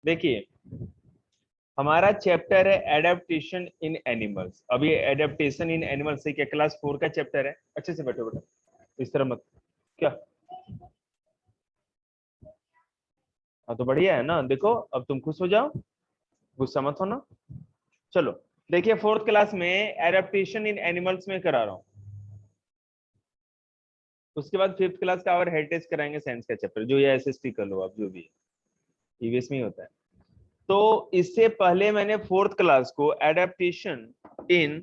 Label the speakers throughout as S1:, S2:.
S1: देखिए हमारा चैप्टर है एडेप्टेशन इन एनिमल्स। अब ये एडेप्टेशन इन एनिमल्स से क्या क्लास 4 का चैप्टर है। अच्छे से बैठो बेटा, इस तरह मत क्या। हाँ तो बढ़िया है ना, देखो अब तुम खुश हो जाओ, गुस्सा मत होना। चलो देखिए फोर्थ क्लास में एडेप्टेशन इन एनिमल्स में करा रहा हूँ, उसके बाद फिफ्थ क्लास का और हेरिटेज कराएंगे साइंस का चैप्टर, जो ये एसएसटी कर लो आप, जो भी है ईवीएस में ही होता है। तो इससे पहले मैंने फोर्थ क्लास को एडेप्टेशन इन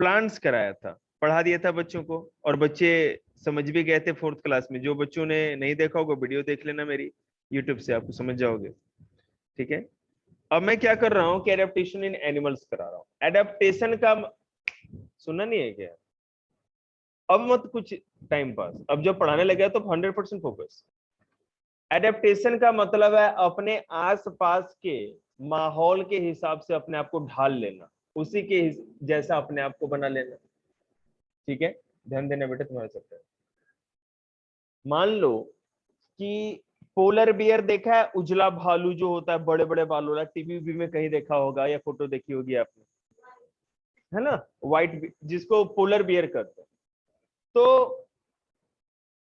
S1: प्लांट्स कराया था, पढ़ा दिया था बच्चों को, और बच्चे समझ भी गए थे फोर्थ क्लास में। जो बच्चों ने नहीं देखा होगा वीडियो देख लेना मेरी यूट्यूब से, आपको समझ जाओगे। ठीक है, अब मैं क्या कर रहा हूँ कि एडेप्टेशन इन एनिमल्स करा रहा हूँ। एडेप्टेशन का सुनना नहीं है क्या? अब मत कुछ टाइम पास, अब जब पढ़ाने लगे तो 100% फोकस। एडेप्टेशन का मतलब है अपने आसपास के माहौल के हिसाब से अपने आप को ढाल लेना, उसी के जैसा अपने आप को बना लेना। ठीक है, ध्यान देना बेटा तुम्हारे सबसे। मान लो कि पोलर बियर देखा है, उजला भालू जो होता है बड़े बड़े बालों वाला, टीवी में कहीं देखा होगा या फोटो देखी होगी आपने, है ना, व्हाइट, जिसको पोलर बियर करते हैं। तो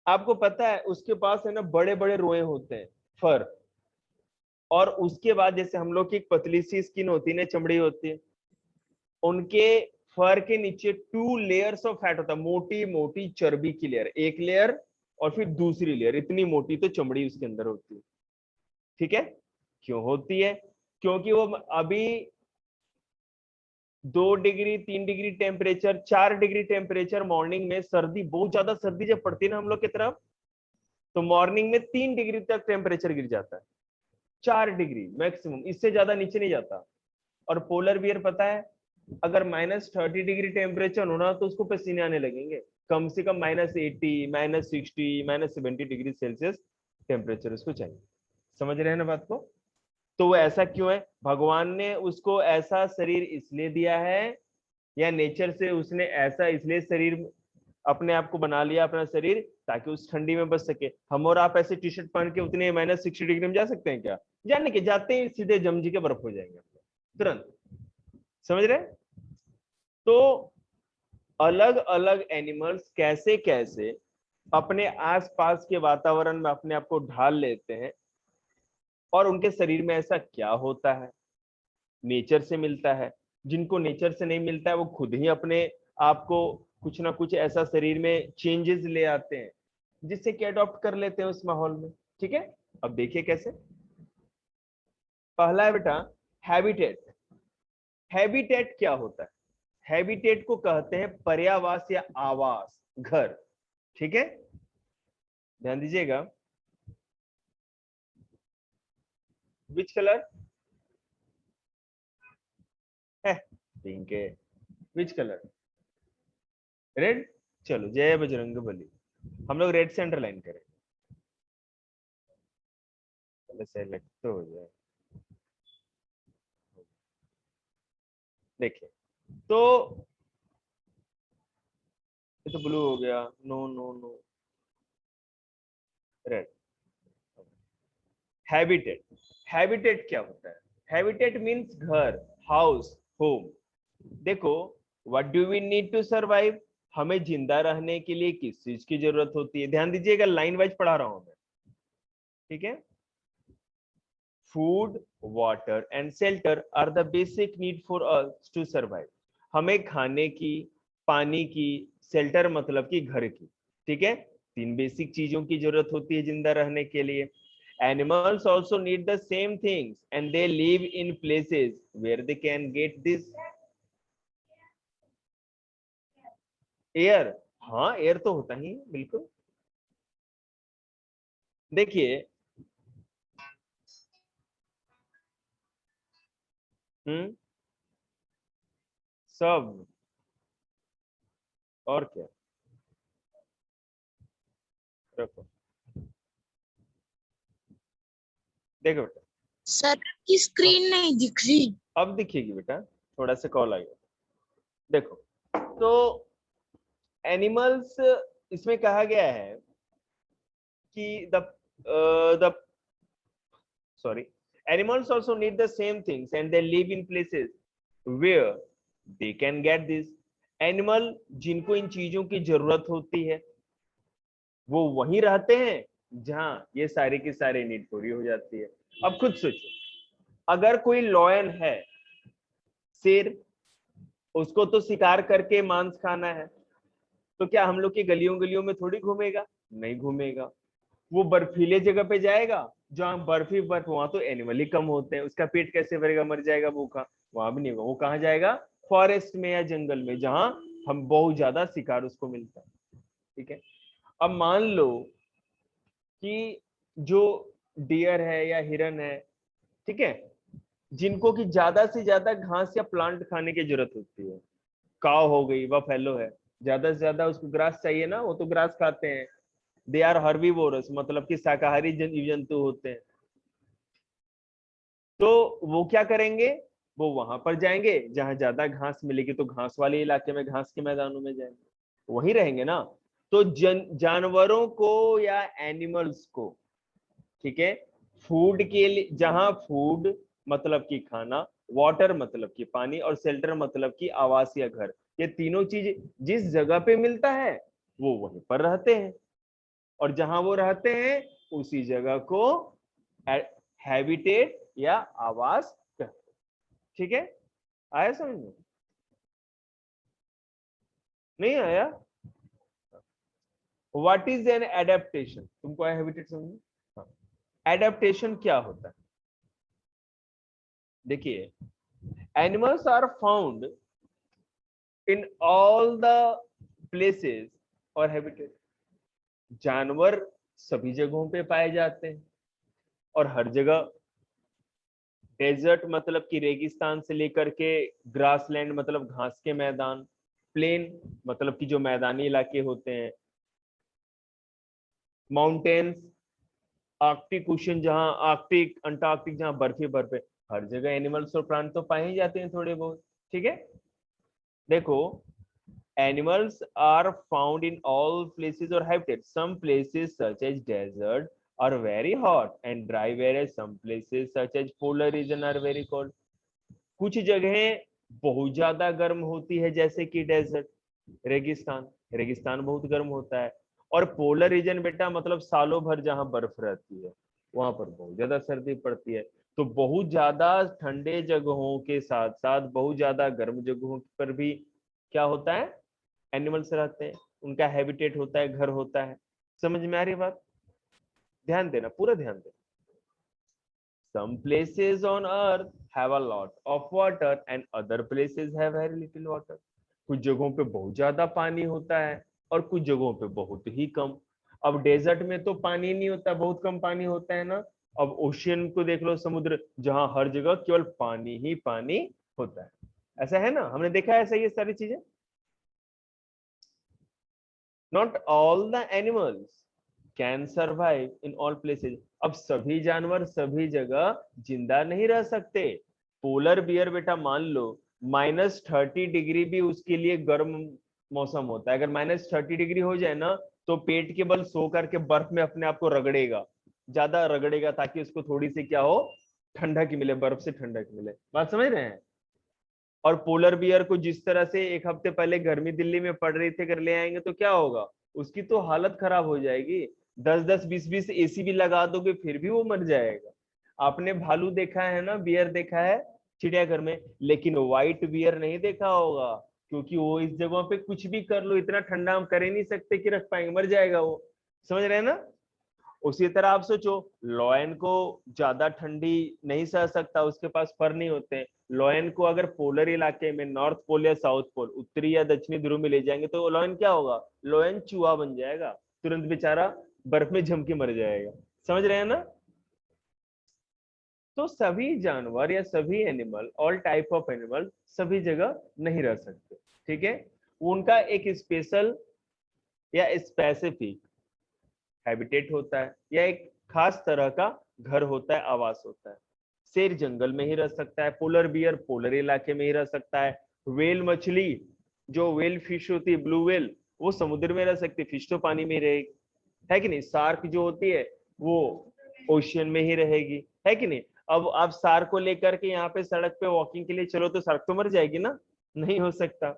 S1: आपको पता है उसके पास है ना बड़े बड़े रोए होते हैं, फर, और उसके बाद जैसे हम लोग की एक पतली सी स्किन होती है ना, चमड़ी होती है, उनके फर के नीचे 2 लेयर्स ऑफ फैट होता है, मोटी मोटी चर्बी की लेयर, एक लेयर और फिर दूसरी लेयर, इतनी मोटी तो चमड़ी उसके अंदर होती है। ठीक है, क्यों होती है? क्योंकि वो अभी 2 degree 3 degree temperature 4 degree temperature morning में, सर्दी बहुत ज्यादा सर्दी जब पड़ती है ना हम लोग की तरफ, तो मॉर्निंग में 3 डिग्री तक टेम्परेचर गिर जाता है, 4 डिग्री मैक्सिमम, इससे ज्यादा नीचे नहीं जाता। और पोलर बियर पता है अगर -30 डिग्री टेम्परेचर होना तो उसको पसीने आने लगेंगे, कम से कम -80 -60 -70 डिग्री सेल्सियस टेम्परेचर उसको चाहिए। समझ रहे हैं ना बात को? तो वो ऐसा क्यों है? भगवान ने उसको ऐसा शरीर इसलिए दिया है, या नेचर से उसने ऐसा इसलिए शरीर अपने आप को बना लिया, अपना शरीर, ताकि उस ठंडी में बच सके। हम और आप ऐसे टी शर्ट पहन के उतने -60 डिग्री में जा सकते हैं क्या? जाने के जाते ही सीधे जम जी के बर्फ हो जाएंगे तुरंत। समझ रहे? तो अलग अलग एनिमल्स कैसे कैसे अपने आसपास के वातावरण में अपने आप को ढाल लेते हैं, और उनके शरीर में ऐसा क्या होता है, नेचर से मिलता है। जिनको नेचर से नहीं मिलता है वो खुद ही अपने आप को कुछ ना कुछ ऐसा शरीर में चेंजेस ले आते हैं, जिससे कि अडॉप्ट कर लेते हैं उस माहौल में। ठीक है, अब देखिए कैसे। पहला है बेटा हैबिटेट। हैबिटेट क्या होता है? हैबिटेट को कहते हैं पर्यावास या आवास, घर। ठीक है, ध्यान दीजिएगा। विच कलर है? पिंक है। Which colour? रेड। चलो जय बजरंग बली, हम लोग रेड से अंडरलाइन करें, पहले सेलेक्ट तो हो जाए। देखिए तो ये तो ब्लू हो गया, no no no, red. Habitat, habitat क्या होता है? हैबिटेट मीन्स घर, हाउस, होम। देखो, what do we need to survive? हमें जिंदा रहने के लिए किस चीज की जरूरत होती है? ध्यान दीजिएगा, लाइन वाइज पढ़ा रहा हूं मैं। ठीक है, food, water and shelter are the basic need for us to survive. हमें खाने की, पानी की, शेल्टर मतलब कि घर की, ठीक है, 3 बेसिक चीजों की जरूरत होती है जिंदा रहने के लिए। Animals also need the same things and they live in places where they can get this air. हाँ एयर तो होता ही है, बिल्कुल। देखिए, हम्म, सब, और क्या, रखो, देखो बेटा,
S2: सर की स्क्रीन नहीं दिख रही।
S1: अब दिखेगी बेटा, थोड़ा सा कॉल आ गया। देखो, तो एनिमल्स, इसमें कहा गया है कि the sorry, Animals also need the same things and they live in places where they can get this. Animal जिनको इन चीजों की जरूरत होती है वो वहीं रहते हैं जहां ये सारी की सारी नीड पूरी हो जाती है। अब खुद सोचो, अगर कोई लॉयन है, शेर, उसको तो शिकार करके मांस खाना है, तो क्या हम लोग की गलियों गलियों में थोड़ी घूमेगा? नहीं घूमेगा। वो बर्फीले जगह पे जाएगा जहां बर्फ ही बर्फ, वहां तो एनिमल ही कम होते हैं, उसका पेट कैसे भरेगा? मर जाएगा भूखा। वहां भी नहीं होगा। वो कहाँ जाएगा? फॉरेस्ट में या जंगल में जहां हम बहुत ज्यादा शिकार उसको मिलता है। ठीक है, अब मान लो कि जो डियर है या हिरन है, ठीक है, जिनको की ज्यादा से ज्यादा घास या प्लांट खाने की जरूरत होती है, काव हो गई, बफेलो है, ज्यादा से ज्यादा उसको ग्रास चाहिए ना, वो तो ग्रास खाते हैं। दे आर हर्बीवोरस, मतलब कि शाकाहारी जीव जंतु होते हैं। तो वो क्या करेंगे? वो वहां पर जाएंगे जहां ज्यादा घास मिलेगी, तो घास वाले इलाके में, घास के मैदानों में जाएंगे, वहीं रहेंगे ना। तो जानवरों को या एनिमल्स को, ठीक है, फूड के लिए, जहां फूड मतलब कि खाना, वाटर मतलब कि पानी, और शेल्टर मतलब कि आवास या घर, ये तीनों चीज जिस जगह पे मिलता है वो वहीं पर रहते हैं, और जहां वो रहते हैं उसी जगह को हैबिटेट या आवास कहते हैं। ठीक है, आया समझ में? नहीं आया? What is an adaptation? तुमको आया हैबिटेट समझ में? एडेप्टेशन क्या होता है? देखिए, animals are found in all the places और हैबिटेट। जानवर सभी जगहों पे पाए जाते हैं और हर जगह। डेजर्ट मतलब कि रेगिस्तान से लेकर के ग्रासलैंड मतलब घास के मैदान, प्लेन मतलब कि जो मैदानी इलाके होते हैं, माउंटेन्स, आर्कटिक ओशन जहां, आर्कटिक अंटार्कटिक जहां बर्फ ही बर्फ है, हर जगह एनिमल्स और प्लांट तो पाए ही जाते हैं थोड़े बहुत। ठीक है, देखो, animals are found in all places or habitats. Some places such as desert are very hot and dry, whereas some places such as polar region are very cold. कुछ जगहें बहुत ज्यादा गर्म होती है जैसे कि डेजर्ट, रेगिस्तान, रेगिस्तान बहुत गर्म होता है। और पोलर रीजन बेटा मतलब सालों भर जहां बर्फ रहती है, वहां पर बहुत ज्यादा सर्दी पड़ती है। तो बहुत ज्यादा ठंडे जगहों के साथ साथ बहुत ज्यादा गर्म जगहों पर भी क्या होता है? एनिमल्स रहते हैं, उनका हैबिटेट होता है, घर होता है। समझ में आ रही बात? ध्यान देना, पूरा ध्यान देना। Some places on earth have a lot of water and other places have very little water. कुछ जगहों पे बहुत ज्यादा पानी होता है और कुछ जगहों पे बहुत ही कम। अब डेजर्ट में तो पानी नहीं होता, बहुत कम पानी होता है ना। अब ओशियन को देख लो, समुद्र, जहां हर जगह केवल पानी ही पानी होता है। ऐसा है ना, हमने देखा है ऐसा ये सारी चीजें। Not all the animals can survive in all places. अब सभी जानवर सभी जगह जिंदा नहीं रह सकते। पोलर बियर बेटा मान लो -30 डिग्री भी उसके लिए गर्म मौसम होता है। अगर -30 डिग्री हो जाए ना, तो पेट के बल सो करके बर्फ में अपने आप को रगड़ेगा, ज्यादा रगड़ेगा, ताकि उसको थोड़ी सी क्या हो, ठंडक मिले, बर्फ से ठंडक मिले। बात समझ रहे हैं? और पोलर बियर को जिस तरह से एक हफ्ते पहले गर्मी दिल्ली में पड़ रही थी, अगर ले आएंगे तो क्या होगा? उसकी तो हालत खराब हो जाएगी। 10-10 20-20 एसी भी लगा दोगे फिर भी वो मर जाएगा। आपने भालू देखा है ना, बियर देखा है चिड़ियाघर में, लेकिन व्हाइट बियर नहीं देखा होगा, क्योंकि वो इस जगह पे कुछ भी कर लो, इतना ठंडा हम कर ही नहीं सकते कि रख पाएंगे, मर जाएगा वो। समझ रहे हैं ना? उसी तरह आप सोचो, लॉयन को ज्यादा ठंडी नहीं सह सकता, उसके पास फर नहीं होते हैं। लॉयन को अगर पोलर इलाके में, नॉर्थ पोल या साउथ पोल, उत्तरी या दक्षिणी ध्रुव में ले जाएंगे तो लॉयन क्या होगा? लॉयन चूहा बन जाएगा, तुरंत बेचारा बर्फ में जम के मर जाएगा। समझ रहे हैं ना? तो सभी जानवर या सभी animal, all type of animal सभी जगह नहीं रह सकते। ठीक है, उनका एक स्पेशल या स्पेसिफिक हैबिटेट होता है या एक खास तरह का घर होता है, आवास होता है। शेर जंगल में ही रह सकता है, पोलर बियर पोलर इलाके में ही रह सकता है, वेल मछली, जो वेल फिश होती है, ब्लू वेल, वो समुद्र में रह सकती है, फिश तो पानी में रहेगी, है कि नहीं? शार्क जो होती है वो ओशियन में ही रहेगी, है कि नहीं? अब आप शार्क को लेकर के यहाँ पे सड़क पे वॉकिंग के लिए चलो तो शार्क तो मर जाएगी ना, नहीं हो सकता।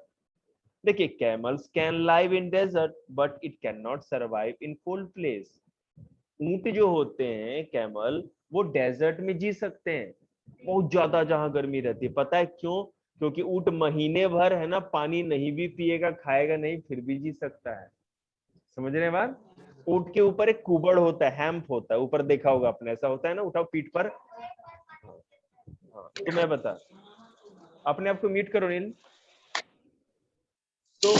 S1: देखिए camels can live in desert but it can not survive in cold place. ऊंट जो होते हैं कैमल, वो डेजर्ट में जी सकते हैं, बहुत ज्यादा जहां गर्मी रहती है। पता है क्यों? क्योंकि ऊंट महीने भर है ना पानी नहीं भी पिएगा, खाएगा नहीं, फिर भी जी सकता है। समझ रहे हैं बात? ऊंट के ऊपर एक कुबड़ होता है, हैम्प होता है, ऊपर देखा होगा आपने, ऐसा होता है ना, उठाओ पीठ पर। हाँ, तो मैं बता, अपने आप को म्यूट करो नील। तो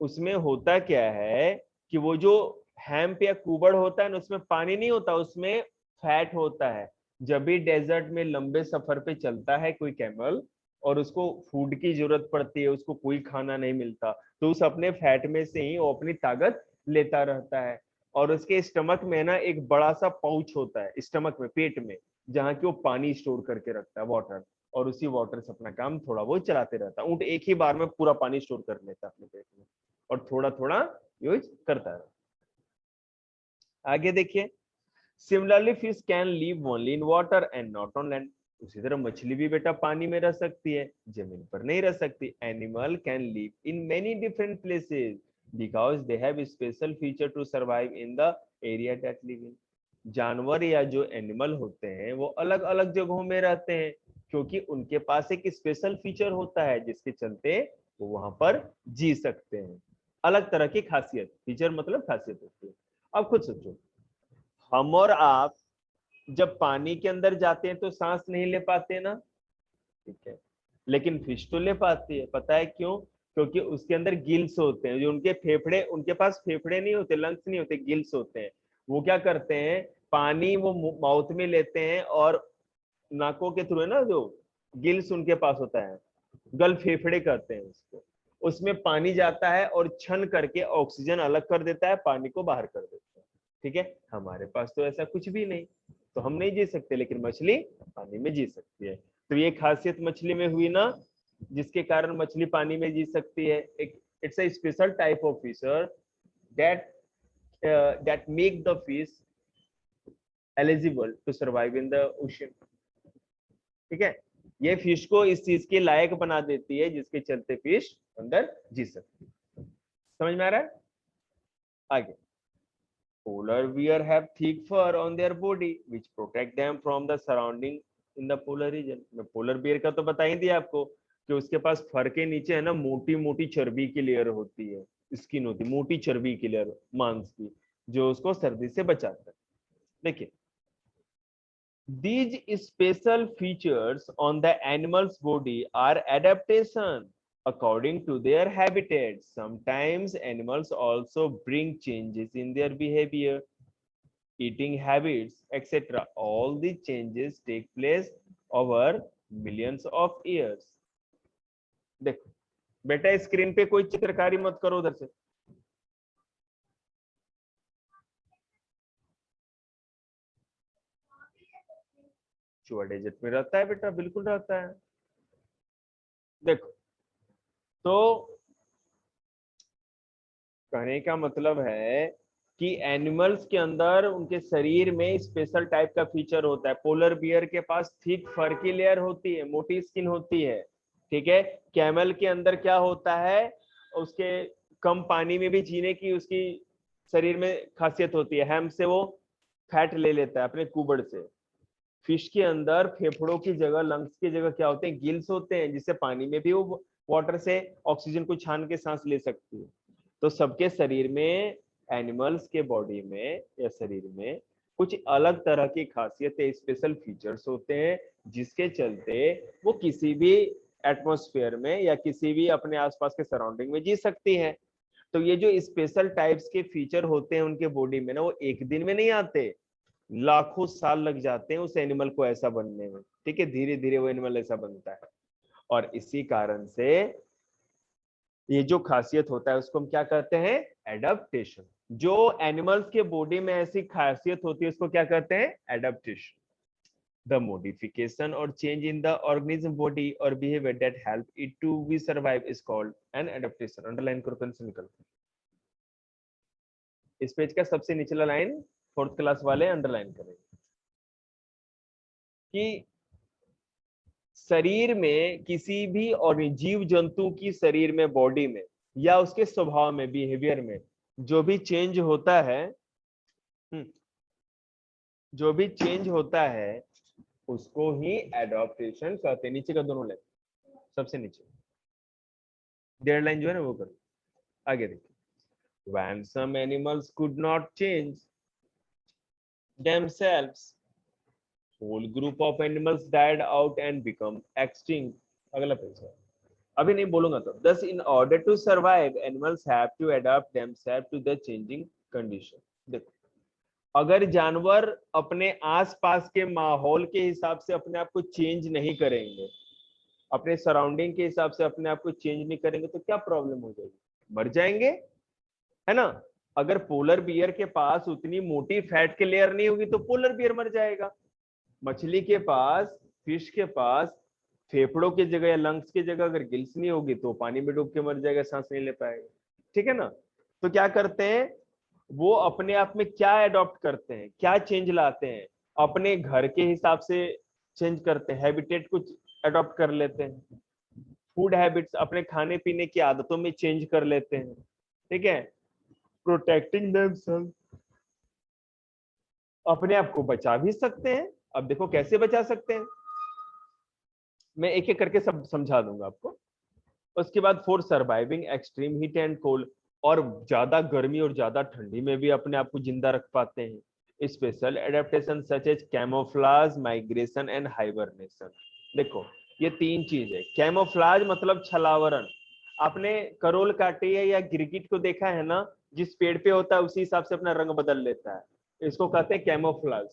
S1: उसमें होता क्या है कि वो जो हैम्प या कुबड़ होता है ना, उसमें पानी नहीं होता, उसमें फैट होता है। जब भी डेजर्ट में लंबे सफर पे चलता है कोई कैमल और उसको फूड की जरूरत पड़ती है, उसको कोई खाना नहीं मिलता, तो उस अपने फैट में से ही वो अपनी ताकत लेता रहता है। और उसके स्टमक में ना एक बड़ा सा पाउच होता है, स्टमक में, पेट में, जहाँ की वो पानी स्टोर करके रखता है, वाटर। और उसी वाटर से अपना काम थोड़ा बहुत चलाते रहता है। ऊँट एक ही बार में पूरा पानी स्टोर कर लेता है अपने पेट में और थोड़ा थोड़ा यूज करता है। आगे देखिए, similarly fish can live only in water and not on land. उसी तरह मछली भी बेटा पानी में रह सकती है, जमीन पर नहीं रह सकती। Animal can live in many different places because they have special feature to survive in the area that live in. जानवर या जो एनिमल होते हैं वो अलग अलग जगहों में रहते हैं, क्योंकि उनके पास एक स्पेशल फीचर होता है जिसके चलते वो वहां पर जी सकते हैं। अलग तरह की खासियत, फीचर मतलब खासियत होती है। अब खुद सोचो, हम और आप जब पानी के अंदर जाते हैं तो सांस नहीं ले पाते ना, ठीक है, लेकिन फिश तो ले पाती है। पता है क्यों? क्योंकि उसके अंदर गिल्स होते हैं, जो उनके फेफड़े, उनके पास फेफड़े नहीं होते, लंग्स नहीं होते, गिल्स होते हैं। वो क्या करते हैं, पानी वो माउथ में लेते हैं और नाकों के थ्रू, है ना, जो गिल्स उनके पास होता है, गल फेफड़े कहते हैं उसको, उसमें पानी जाता है और छन करके ऑक्सीजन अलग कर देता है, पानी को बाहर कर देता है। ठीक है, हमारे पास तो ऐसा कुछ भी नहीं, तो हम नहीं जी सकते, लेकिन मछली पानी में जी सकती है। तो ये खासियत मछली में हुई ना, जिसके कारण मछली पानी में जी सकती है। एक it's a special type of fisher that that make the fish eligible to survive in the ocean. ठीक है, ये फिश को इस चीज के लायक बना देती है जिसके चलते फिश अंदर जी सकती है। समझ में आ रहा है? आगे, polar bear have thick fur on their body which protect them from the surrounding in the polar region। मैं polar bear का तो बता ही दिया आपको कि उसके पास फर के नीचे है ना मोटी मोटी चर्बी की लेयर होती है, स्किन होती है, मोटी चर्बी की लेयर, मांस की, जो उसको सर्दी से बचाता है। देखिए, these special features on the animal's body are adaptation according to their habitat. Sometimes animals also bring changes in their behavior, eating habits, etc. All the changes take place over millions of years. देखो बेटा, screen पे कोई चित्रकारी मत करो उधर से। चूहा डेजर्ट में रहता है बेटा, बिल्कुल रहता है। देखो, तो कहने का मतलब है कि एनिमल्स के अंदर उनके शरीर में स्पेशल टाइप का फीचर होता है। पोलर बियर के पास थिक फर की लेयर होती है, मोटी स्किन होती है। ठीक है, कैमल के अंदर क्या होता है, उसके कम पानी में भी जीने की उसकी शरीर में खासियत होती है, हैम से वो फैट ले लेता है अपने कुबड़ से। फिश के अंदर फेफड़ों की जगह, लंग्स की जगह क्या होते हैं, गिल्स होते हैं, जिससे पानी में भी वो वाटर से ऑक्सीजन को छान के सांस ले सकती है। तो सबके शरीर में, एनिमल्स के बॉडी में या शरीर में कुछ अलग तरह की खासियतें, स्पेशल फीचर्स होते हैं, जिसके चलते वो किसी भी एटमॉस्फेयर में या किसी भी अपने आसपास के सराउंडिंग में जी सकती है। तो ये जो स्पेशल टाइप्स के फीचर होते हैं उनके बॉडी में ना, वो एक दिन में नहीं आते, लाखों साल लग जाते हैं उस एनिमल को ऐसा बनने में। ठीक है, धीरे धीरे वो एनिमल ऐसा बनता है। और इसी कारण से ये जो खासियत होता है उसको हम क्या कहते हैं, एडप्टेशन। जो एनिमल्स के बॉडी में ऐसी खासियत होती है उसको क्या कहते हैं, एडप्टेशन। द मॉडिफिकेशन और change in the organism body और behaviour that help it to be survive is called an adaptation. Underline करो, पेन से निकल। इस पेज का सबसे निचला लाइन फोर्थ क्लास वाले अंडरलाइन करें। कि शरीर में किसी भी और जीव जंतु की शरीर में, बॉडी में या उसके स्वभाव में, बिहेवियर में जो भी चेंज होता है, जो भी चेंज होता है उसको ही एडॉप्टेशन कहते हैं। नीचे का दोनों लाइन, सबसे नीचे 1.5 लाइन जो है ना वो करो। आगे देखिए, when some animals could not change themselves, whole group of animals died out and become extinct। अगला पेज है, अभी नहीं बोलूंगा तो। thus in order to survive animals have to adapt themselves to the changing condition। देखो, अगर जानवर अपने आसपास के माहौल के हिसाब से अपने आप को चेंज नहीं करेंगे, अपने सराउंडिंग के हिसाब से अपने आप को चेंज नहीं करेंगे तो क्या प्रॉब्लम हो जाएगी? मर जाएंगे, है ना। अगर पोलर बियर के पास उतनी मोटी फैट की लेयर नहीं होगी तो पोलर बियर मर जाएगा। मछली के पास, फिश के पास फेफड़ों की जगह या लंग्स की जगह अगर गिल्स नहीं होगी तो पानी में डूब के मर जाएगा, सांस नहीं ले पाएगा। ठीक है ना। तो क्या करते हैं वो, अपने आप में क्या एडॉप्ट करते हैं, क्या चेंज लाते हैं, अपने घर के हिसाब से चेंज करते हैं, हैबिटेट कुछ एडॉप्ट कर लेते हैं, फूड हैबिट्स अपने खाने पीने की आदतों में चेंज कर लेते हैं। ठीक है, प्रोटेक्टिंग देमसेल्फ, अपने आप को बचा भी सकते हैं। अब देखो कैसे बचा सकते हैं, मैं एक एक करके सब समझा दूंगा आपको। उसके बाद for surviving extreme heat and cold, और ज्यादा गर्मी और ज्यादा ठंडी में भी अपने आप को जिंदा रख पाते हैं। Special adaptation such as camouflage, migration and hibernation. देखो ये 3 चीज है। कैमोफ्लाज मतलब छलावरण। आपने करोल काटे या गिरगिट को देखा है ना, जिस पेड़ पे होता है उसी हिसाब से अपना रंग बदल लेता है, इसको कहते हैं कैमोफ्लाज।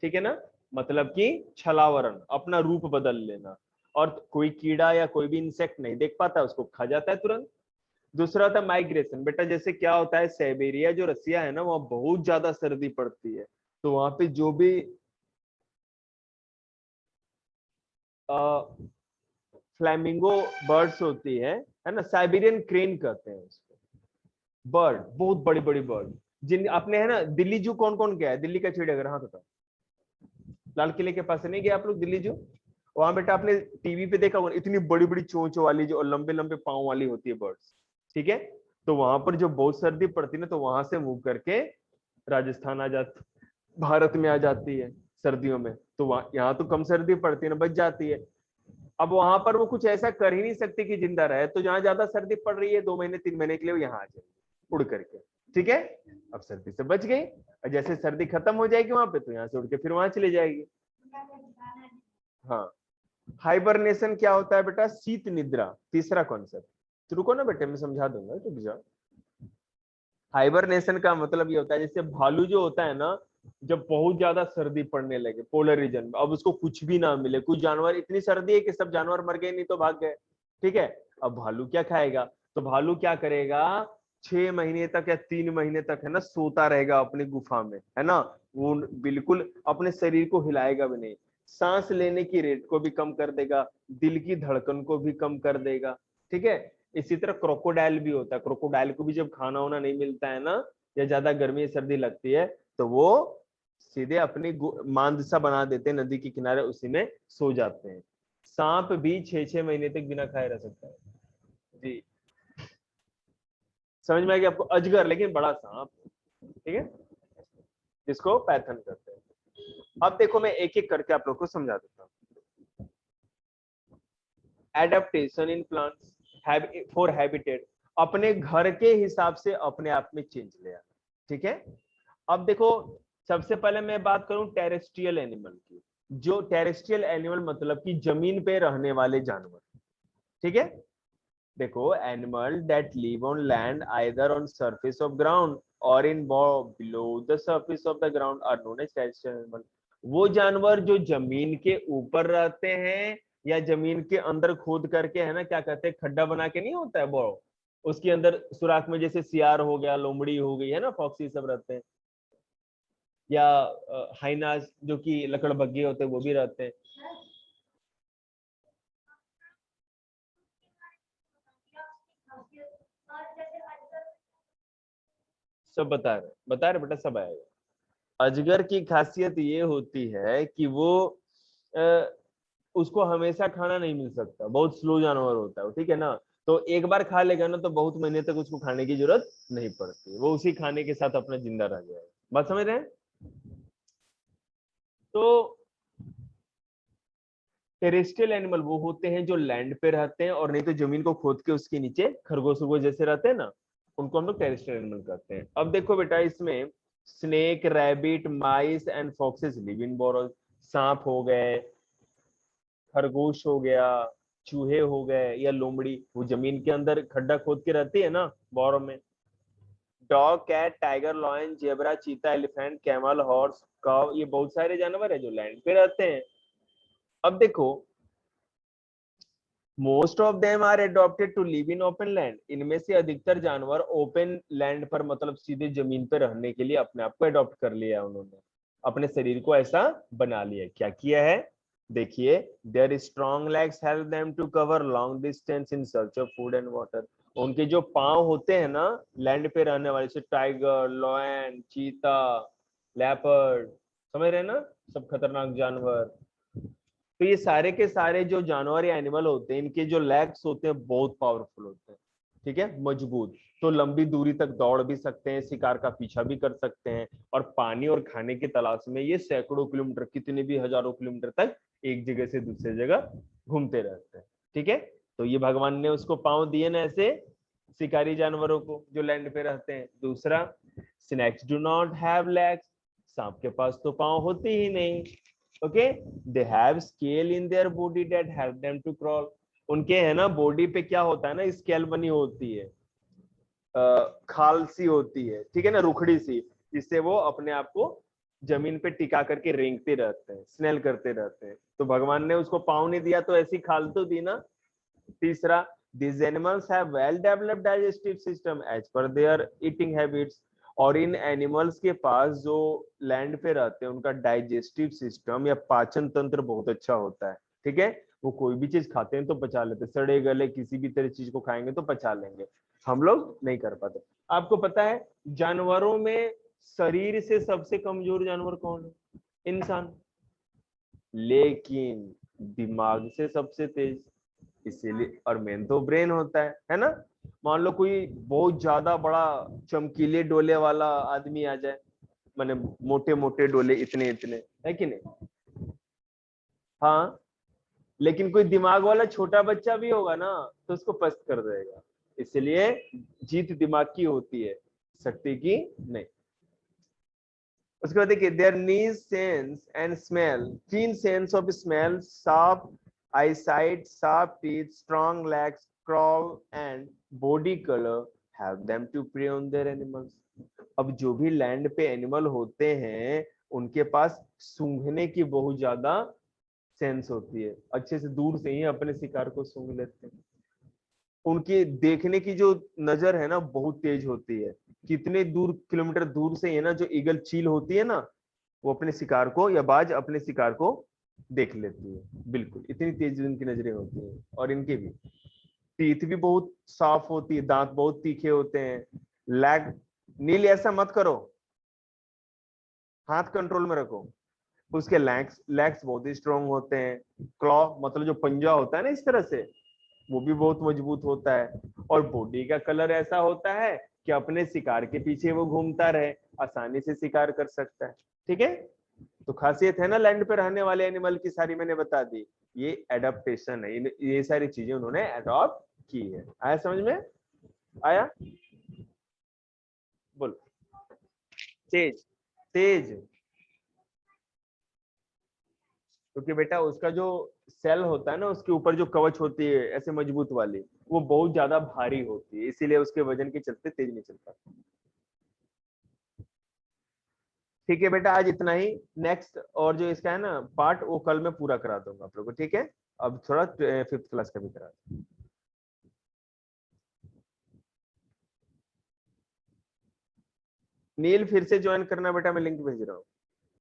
S1: ठीक है ना, मतलब कि छलावरण, अपना रूप बदल लेना। और कोई कीड़ा या कोई भी इंसेक्ट नहीं देख पाता, उसको खा जाता है तुरंत। दूसरा होता है माइग्रेशन। बेटा जैसे क्या होता है, साइबेरिया जो रसिया है ना, वहां बहुत ज्यादा सर्दी पड़ती है, तो वहां पे जो भी फ्लैमिंगो बर्ड्स होती है ना, साइबेरियन क्रेन कहते हैं उसको, बर्ड, बहुत बड़ी बड़ी बर्ड। जिन अपने है ना, दिल्ली जू कौन कौन गया है? दिल्ली का चिड़ियाघर, हाँ बताओ। लाल किले के पास नहीं गया आप लोग दिल्ली जू? वहां बेटा आपने टीवी पे देखा होगा, इतनी बड़ी बड़ी चोंच वाली जो लंबे लंबे पांव वाली होती है बर्ड्स। ठीक है, तो वहां पर जो बहुत सर्दी पड़ती है ना, तो वहां से मूव करके राजस्थान आ जाती, भारत में आ जाती है सर्दियों में। तो वहां, यहाँ तो कम सर्दी पड़ती है ना, बच जाती है। अब वहां पर वो कुछ ऐसा कर ही नहीं सकती कि जिंदा रहे, तो जहां ज्यादा सर्दी पड़ रही है 2 महीने 3 महीने के लिए वो यहाँ आ जाएगी उड़ करके। ठीक है, अब सर्दी से बच गई, और जैसे सर्दी खत्म हो जाएगी वहां पे, तो यहाँ से उड़ के फिर वहां चली जाएगी। हाँ, हाइबरनेशन क्या होता है बेटा? शीत निद्रा, तीसरा कॉन्सेप्ट। तो रुको ना बेटे, मैं समझा दूंगा, रुक जाओ। हाइबरनेशन का मतलब ये होता है, जैसे भालू जो होता है ना, जब बहुत ज्यादा सर्दी पड़ने लगे पोलर रीजन में, अब उसको कुछ भी ना मिले, कुछ जानवर, इतनी सर्दी है कि सब जानवर मर गए नहीं तो भाग गए। ठीक है, अब भालू क्या खाएगा? तो भालू क्या करेगा, 6 महीने तक या 3 महीने तक है ना सोता रहेगा अपनी गुफा में, है ना। वो बिल्कुल अपने शरीर को हिलाएगा भी नहीं, सांस लेने की रेट को भी कम कर देगा, दिल की धड़कन को भी कम कर देगा। ठीक है, इसी तरह क्रोकोडाइल भी होता है। क्रोकोडाइल को भी जब खाना वाना नहीं मिलता है ना, या ज्यादा गर्मी सर्दी लगती है, तो वो सीधे अपनी मांद सा बना देते हैं नदी के किनारे, उसी में सो जाते हैं। सांप भी 6-6 महीने तक बिना खाए रह सकता है जी। समझ में आ गया आपको? अजगर, लेकिन बड़ा सांप, ठीक है, जिसको पैथन करते हैं। अब देखो मैं एक एक करके आप लोग को समझा देता हूँ। Adaptation in plants for habitat, अपने घर के हिसाब से अपने आप में चेंज ले आना। ठीक है, अब देखो सबसे पहले मैं बात करूं टेरेस्ट्रियल एनिमल की। जो टेरेस्ट्रियल एनिमल मतलब कि जमीन पे रहने वाले जानवर। ठीक है, देखो animal that live on land either on surface of ground और in below the surface of the ground are known as terrestrial animal. वो जानवर जो जमीन के ऊपर रहते हैं या जमीन के अंदर खोद करके, है ना, क्या कहते हैं, खड्डा बना के नहीं होता है वो, उसके अंदर सुराख में, जैसे सियार हो गया, लोमड़ी हो गई, है ना, फॉक्सी सब रहते हैं, या हाइनास जो कि लकड़बग्घे होते हैं वो भी रहते हैं। सब बता रहे बेटा, सब आएगा। अजगर की खासियत ये होती है कि वो उसको हमेशा खाना नहीं मिल सकता, बहुत स्लो जानवर होता है, ठीक है ना। तो एक बार खा लेगा ना तो बहुत महीने तक उसको खाने की जरूरत नहीं पड़ती, वो उसी खाने के साथ अपना जिंदा रह जाएगा। बात समझ रहे हैं? तो टेरेस्ट्रियल एनिमल वो होते हैं जो लैंड पे रहते हैं, और नहीं तो जमीन को खोद के उसके नीचे खरगोश उरगोश जैसे रहते हैं ना, उनको हम लोग टेरेस्ट्रियल एनिमल कहते हैं। अब देखो बेटा, इसमें snake, rabbit, mice and foxes live in borrows. सांप हो गए, खरगोश हो गया, चूहे हो गए, या लोमड़ी, वो जमीन के अंदर खड्डा खोद के रहती है ना बोरो में। Dog, cat, tiger, lion, zebra, cheetah, elephant, camel, horse, cow, ये बहुत सारे जानवर है जो लैंड पे रहते हैं। अब देखो, most of them are adopted to live in open land. इनमें से अधिकतर जानवर ओपन लैंड पर, मतलब सीधे जमीन पर रहने के लिए अपने आप को अडॉप्ट कर लिया है, उन्होंने अपने शरीर को ऐसा बना लिया। क्या किया है देखिए, their strong legs help them to cover long distance in search of food and water. उनके जो पांव होते हैं ना लैंड पे रहने वाले, से टाइगर, लॉयन, चीता, लेपर्ड, समझ रहे हैं ना, सब खतरनाक जानवर। तो ये सारे के सारे जो जानवर या एनिमल होते हैं, इनके जो लेग्स होते हैं बहुत पावरफुल होते हैं, ठीक है, मजबूत। तो लंबी दूरी तक दौड़ भी सकते हैं, शिकार का पीछा भी कर सकते हैं, और पानी और खाने की तलाश में ये सैकड़ों किलोमीटर, कितने भी हजारों किलोमीटर तक एक जगह से दूसरी जगह घूमते रहते हैं, ठीक है। तो ये भगवान ने उसको पांव दिए ना ऐसे शिकारी जानवरों को जो लैंड पे रहते हैं। दूसरा, snakes do not have legs. सांप के पास तो पांव होते ही नहीं। Okay, they have scale in their body that help them to crawl. उनके है ना बॉडी पे क्या होता है ना, स्केल बनी होती है, खाल सी होती है, ठीक है ना, रुखड़ी सी, जिससे वो अपने आप को जमीन पे टिका करके रेंगते रहते हैं, स्नेल करते रहते हैं। तो भगवान ने उसको पाँव नहीं दिया तो ऐसी खाल तो दी ना। तीसरा, these animals have well developed digestive system as per their eating habits। और इन एनिमल्स के पास जो लैंड पे रहते हैं उनका डाइजेस्टिव सिस्टम या पाचन तंत्र बहुत अच्छा होता है, ठीक है। वो कोई भी चीज खाते हैं तो पचा लेते, सड़े गले किसी भी तरह चीज को खाएंगे तो पचा लेंगे, हम लोग नहीं कर पाते। आपको पता है जानवरों में शरीर से सबसे कमजोर जानवर कौन है? इंसान। लेकिन दिमाग से सबसे तेज, इसीलिए, और मेन तो ब्रेन होता है ना। मान लो कोई बहुत ज्यादा बड़ा चमकीले डोले वाला आदमी आ जाए, माने मोटे मोटे डोले इतने इतने, है कि नहीं? हाँ, लेकिन कोई दिमाग वाला छोटा बच्चा भी होगा ना तो उसको पस्त कर देगा। इसलिए जीत दिमाग की होती है, शक्ति की नहीं। उसके बाद देखिए, there knees sense and smell, कीन sense of smell, sharp eyesight, sharp teeth, strong legs, crawl and body color have them to prey on their animals। अब जो भी लैंड पे एनिमल होते हैं उनके पास सूंघने की बहुत ज्यादा सेंस होती है, अच्छे से दूर से ही अपने शिकार को सूंघ लेते हैं। उनकी देखने की जो नजर है ना बहुत तेज होती है, कितने दूर, किलोमीटर दूर से है ना, जो ईगल चील होती है ना, वो अपने शिकार को, या बाज अपने शिकार को देख लेती है, बिल्कुल इतनी तेज उनकी नजरें होती हैं। और इनके भी टीथ भी बहुत साफ होती है, दांत बहुत तीखे होते हैं। लैग, नील ऐसा मत करो, हाथ कंट्रोल में रखो। उसके लैग्स लैग्स बहुत ही स्ट्रॉन्ग होते हैं। क्लॉ मतलब जो पंजा होता है ना इस तरह से, वो भी बहुत मजबूत होता है। और बॉडी का कलर ऐसा होता है कि अपने शिकार के पीछे वो घूमता रहे, आसानी से शिकार कर सकता है, ठीक है। तो खासियत है ना लैंड पे रहने वाले एनिमल की, सारी मैंने बता दी। ये एडेप्टेशन है, ये सारी चीजें उन्होंने अडॉप्ट की है। आया समझ में? आया? बोलो। तेज, तेज, क्योंकि बेटा उसका जो सेल होता है ना, उसके ऊपर जो कवच होती है ऐसे मजबूत वाली, वो बहुत ज्यादा भारी होती है, इसीलिए उसके वजन के चलते तेज नहीं चल पाता। ठीक है बेटा, आज इतना ही। नेक्स्ट और जो इसका है ना पार्ट, वो कल मैं पूरा करा दूंगा आप लोगों को, ठीक है। अब थोड़ा 5th क्लास का भी करा। नील फिर से ज्वाइन करना बेटा, मैं लिंक भेज रहा हूँ।